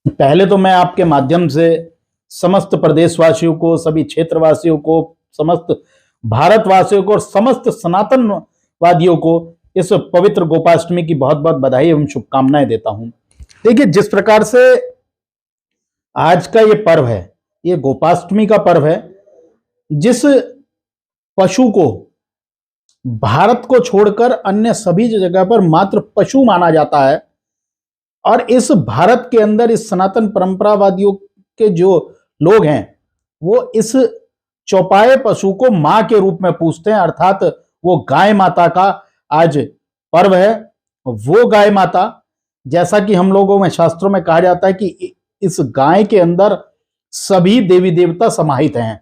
पहले तो मैं आपके माध्यम से समस्त प्रदेशवासियों को, सभी क्षेत्रवासियों को, समस्त भारतवासियों को और समस्त सनातनवादियों को इस पवित्र गोपाष्टमी की बहुत बहुत बधाई एवं शुभकामनाएं देता हूं। देखिए, जिस प्रकार से आज का ये पर्व है, ये गोपाष्टमी का पर्व है, जिस पशु को भारत को छोड़कर अन्य सभी जगह पर मात्र पशु माना जाता है, और इस भारत के अंदर इस सनातन परंपरावादियों के जो लोग हैं, वो इस चौपाए पशु को मां के रूप में पूजते हैं, अर्थात वो गाय माता का आज पर्व है। वो गाय माता, जैसा कि हम लोगों में शास्त्रों में कहा जाता है कि इस गाय के अंदर सभी देवी देवता समाहित हैं,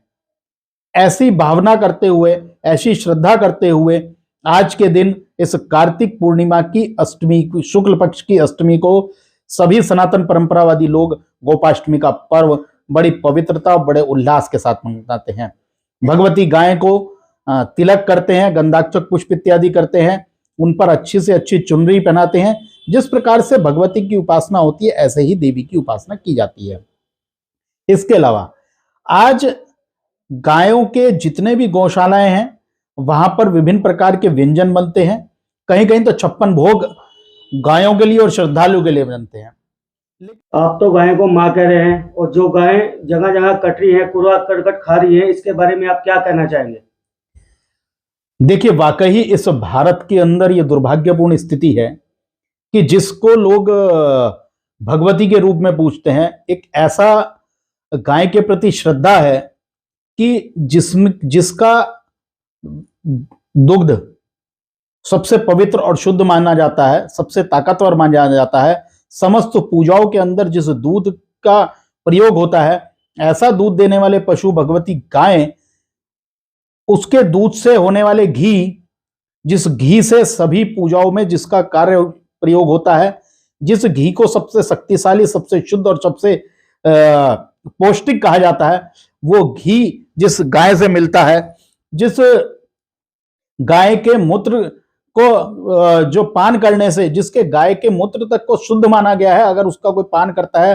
ऐसी भावना करते हुए, ऐसी श्रद्धा करते हुए आज के दिन इस कार्तिक पूर्णिमा की अष्टमी, शुक्ल पक्ष की अष्टमी को सभी सनातन परंपरावादी लोग गोपाष्टमी का पर्व बड़ी पवित्रता और बड़े उल्लास के साथ मनाते हैं। भगवती गाय को तिलक करते हैं, गंधाक्षत पुष्प इत्यादि करते हैं, उन पर अच्छी से अच्छी चुनरी पहनाते हैं। जिस प्रकार से भगवती की उपासना होती है, ऐसे ही देवी की उपासना की जाती है। इसके अलावा आज गायों के जितने भी गौशालाएं हैं, वहां पर विभिन्न प्रकार के व्यंजन बनते हैं। कहीं कहीं तो 56 भोग गायों के लिए और श्रद्धालुओं के लिए बनते हैं। आप तो गाय को माँ कह रहे हैं, और जो गाय जगह जगह कट रही है, कूड़ा करकट खा रही है, इसके बारे में आप क्या कहना चाहेंगे? देखिए, वाकई इस भारत के अंदर यह दुर्भाग्यपूर्ण स्थिति है कि जिसको लोग भगवती के रूप में पूजते हैं, एक ऐसा गाय के प्रति श्रद्धा है कि जिसका दुग्ध सबसे पवित्र और शुद्ध माना जाता है, सबसे ताकतवर माना जाता है। समस्त पूजाओं के अंदर जिस दूध का प्रयोग होता है, ऐसा दूध देने वाले पशु भगवती गाय, उसके दूध से होने वाले घी, जिस घी से सभी पूजाओं में जिसका कार्य प्रयोग होता है, जिस घी को सबसे शक्तिशाली, सबसे शुद्ध और सबसे पौष्टिक कहा जाता है, वो घी जिस गाय से मिलता है, जिस गाय के मूत्र को जो पान करने से, जिसके गाय के मूत्र तक को शुद्ध माना गया है, अगर उसका कोई पान करता है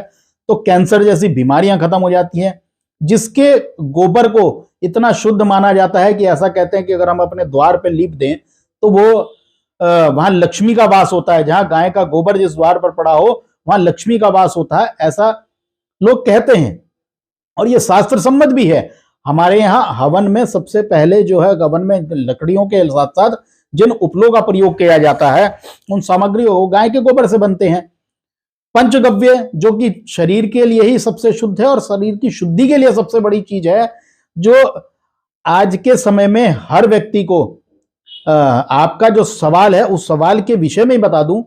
तो कैंसर जैसी बीमारियां खत्म हो जाती हैं, जिसके गोबर को इतना शुद्ध माना जाता है कि ऐसा कहते हैं कि अगर हम अपने द्वार पे लीप दें तो वो वहां लक्ष्मी का वास होता है। जहां गाय का गोबर जिस द्वार पर पड़ा हो, वहां लक्ष्मी का वास होता है, ऐसा लोग कहते हैं, और ये शास्त्र सम्मत भी है। हमारे यहाँ हवन में सबसे पहले जो है, हवन में लकड़ियों के साथ साथ जिन उपलों का प्रयोग किया जाता है, उन सामग्रियों गाय के गोबर से बनते हैं। पंचगव्य, जो कि शरीर के लिए ही सबसे शुद्ध है और शरीर की शुद्धि के लिए सबसे बड़ी चीज है, जो आज के समय में हर व्यक्ति को, आपका जो सवाल है उस सवाल के विषय में बता दूं,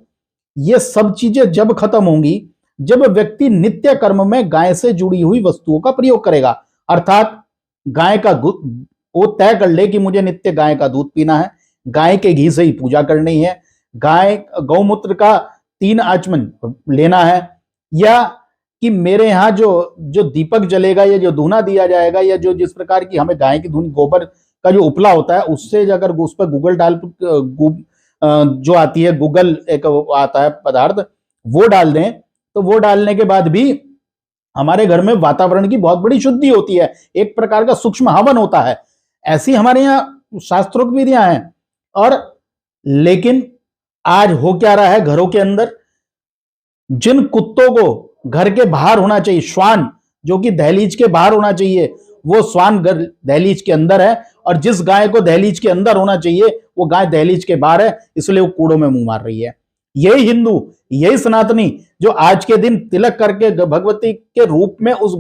ये सब चीजें जब खत्म होंगी जब व्यक्ति नित्य कर्म में गाय से जुड़ी हुई वस्तुओं का प्रयोग करेगा। अर्थात गाय का वो तय कर ले कि मुझे नित्य गाय का दूध पीना है, गाय के घी से ही पूजा करनी है, गाय गौमूत्र का 3 आचमन लेना है, या कि मेरे यहाँ जो दीपक जलेगा या जो धूना दिया जाएगा, या जो जिस प्रकार की हमें गाय की धूनी, गोबर का जो उपला होता है, उससे अगर उस पर गूगल डाल, जो आती है गूगल, एक आता है पदार्थ, वो डाल दें, तो वो डालने के बाद भी हमारे घर में वातावरण की बहुत बड़ी शुद्धि होती है, एक प्रकार का सूक्ष्म हवन होता है। ऐसी हमारे यहाँ शास्त्रोक्त विधियां हैं। और लेकिन आज हो क्या रहा है, घरों के अंदर जिन कुत्तों को घर के बाहर होना चाहिए, श्वान जो कि दहलीज के बाहर होना चाहिए, वो श्वान दहलीज के अंदर है, और जिस गाय को दहलीज के अंदर होना चाहिए वो गाय दहलीज के बाहर है, इसलिए वो कूड़ों में मुंह मार रही है। यही हिंदू, यही सनातनी जो आज के दिन तिलक करके भगवती के रूप में उस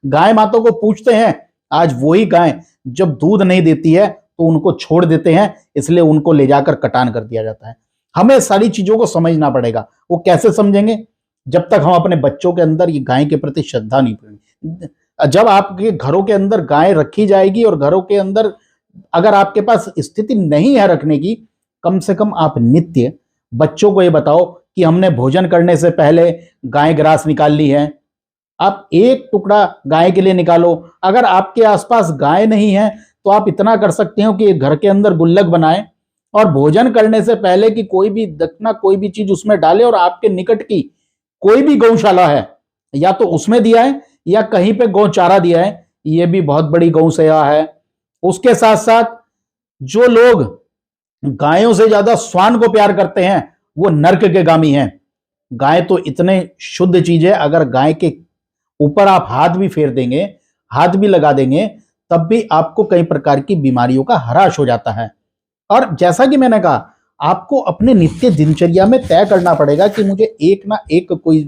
गाय माता को पूछते हैं, आज वही गाय जब दूध नहीं देती है तो उनको छोड़ देते हैं, इसलिए उनको ले जाकर कटान कर दिया जाता है। हमें सारी चीजों को समझना पड़ेगा। वो कैसे समझेंगे? जब तक हम अपने बच्चों के अंदर ये गाय के प्रति श्रद्धा नहीं करेंगे। जब आपके घरों के अंदर गाय रखी जाएगी, और घरों के अंदर अगर आपके पास स्थिति नहीं है रखने की, कम से कम आप नित्य बच्चों को ये बताओ कि हमने भोजन करने से पहले गाय ग्रास निकाल ली है, आप एक टुकड़ा गाय के लिए निकालो। अगर आपके आसपास गाय नहीं है तो आप इतना कर सकते हो कि घर के अंदर गुल्लक बनाएं, और भोजन करने से पहले कि कोई भी दक्षिणा, कोई भी चीज उसमें डाले, और आपके निकट की कोई भी गौशाला है या तो उसमें दिया है या कहीं पे गौचारा दिया है, ये भी बहुत बड़ी गौ सेवा है। उसके साथ साथ जो लोग गायों से ज्यादा श्वान को प्यार करते हैं वो नर्क के गामी हैं। गाय तो इतने शुद्ध चीज है, अगर गाय के ऊपर आप हाथ भी फेर देंगे, हाथ भी लगा देंगे, तब भी आपको कई प्रकार की बीमारियों का हराश हो जाता है। और जैसा कि मैंने कहा, आपको अपने नित्य दिनचर्या में तय करना पड़ेगा कि मुझे एक ना एक कोई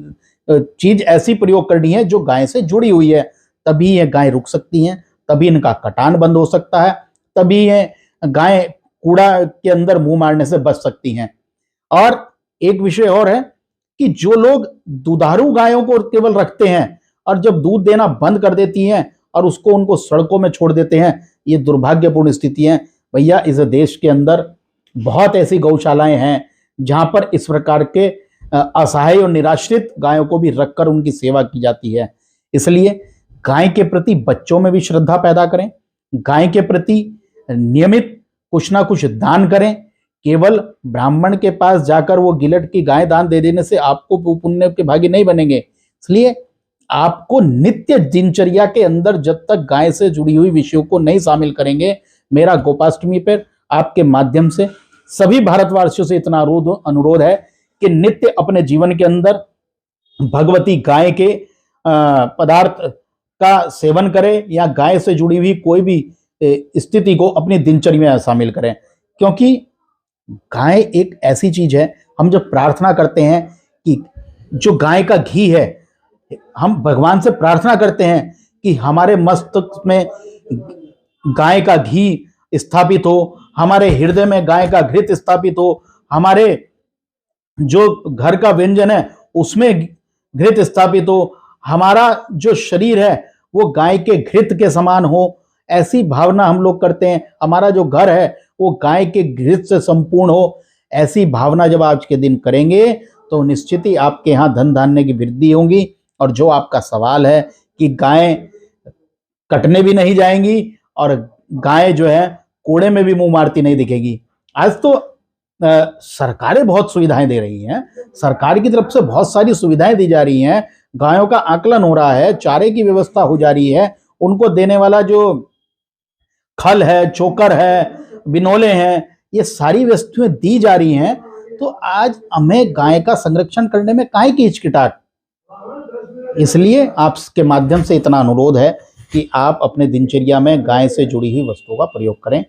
चीज ऐसी प्रयोग करनी है जो गाय से जुड़ी हुई है, तभी ये गाय रुक सकती हैं, तभी इनका कटान बंद हो सकता है, तभी ये गाय कूड़ा के अंदर मुंह मारने से बच सकती हैं। और एक विषय और है कि जो लोग दुधारू गायों को केवल रखते हैं और जब दूध देना बंद कर देती हैं और उसको उनको सड़कों में छोड़ देते हैं, ये दुर्भाग्यपूर्ण स्थिति है। भैया, इस देश के अंदर बहुत ऐसी गौशालाएं हैं जहां पर इस प्रकार के असहाय और निराश्रित गायों को भी रखकर उनकी सेवा की जाती है। इसलिए गाय के प्रति बच्चों में भी श्रद्धा पैदा करें, गाय के प्रति नियमित कुछ ना कुछ दान करें। केवल ब्राह्मण के पास जाकर वो गिलट की गाय दान दे देने से आपको पुण्य के भागी नहीं बनेंगे। इसलिए आपको नित्य दिनचर्या के अंदर जब तक गाय से जुड़ी हुई विषयों को नहीं शामिल करेंगे, मेरा गोपाष्टमी पर आपके माध्यम से सभी भारतवासियों से इतना अनुरोध है कि नित्य अपने जीवन के अंदर भगवती गाय के पदार्थ का सेवन करें या गाय से जुड़ी हुई कोई भी स्थिति को अपनी दिनचर्या में शामिल करें। क्योंकि गाय एक ऐसी चीज है, हम जब प्रार्थना करते हैं कि जो गाय का घी है, हम भगवान से प्रार्थना करते हैं कि हमारे मस्तक में गाय का घी स्थापित हो, हमारे हृदय में गाय का घृत स्थापित हो, हमारे जो घर का व्यंजन है उसमें घृत स्थापित हो, हमारा जो शरीर है वो गाय के घृत के समान हो, ऐसी भावना हम लोग करते हैं। हमारा जो घर है वो गाय के घृत से संपूर्ण हो, ऐसी भावना जब आज के दिन करेंगे तो निश्चित ही आपके यहाँ धन धान्य की वृद्धि होगी। और जो आपका सवाल है कि गाय कटने भी नहीं जाएंगी और गाय जो है कूड़े में भी मुंह मारती नहीं दिखेगी। आज तो सरकारें बहुत सुविधाएं दे रही हैं, सरकार की तरफ से बहुत सारी सुविधाएं दी जा रही हैं, गायों का आकलन हो रहा है, चारे की व्यवस्था हो जा रही है, उनको देने वाला जो खल है, चोकर है, बिनोले हैं, ये सारी वस्तुएं दी जा रही हैं। तो आज हमें गाय का संरक्षण करने में काहे की हिचकिटाहट। इसलिए आपके माध्यम से इतना अनुरोध है कि आप अपने दिनचर्या में गाय से जुड़ी हुई वस्तुओं का प्रयोग करें।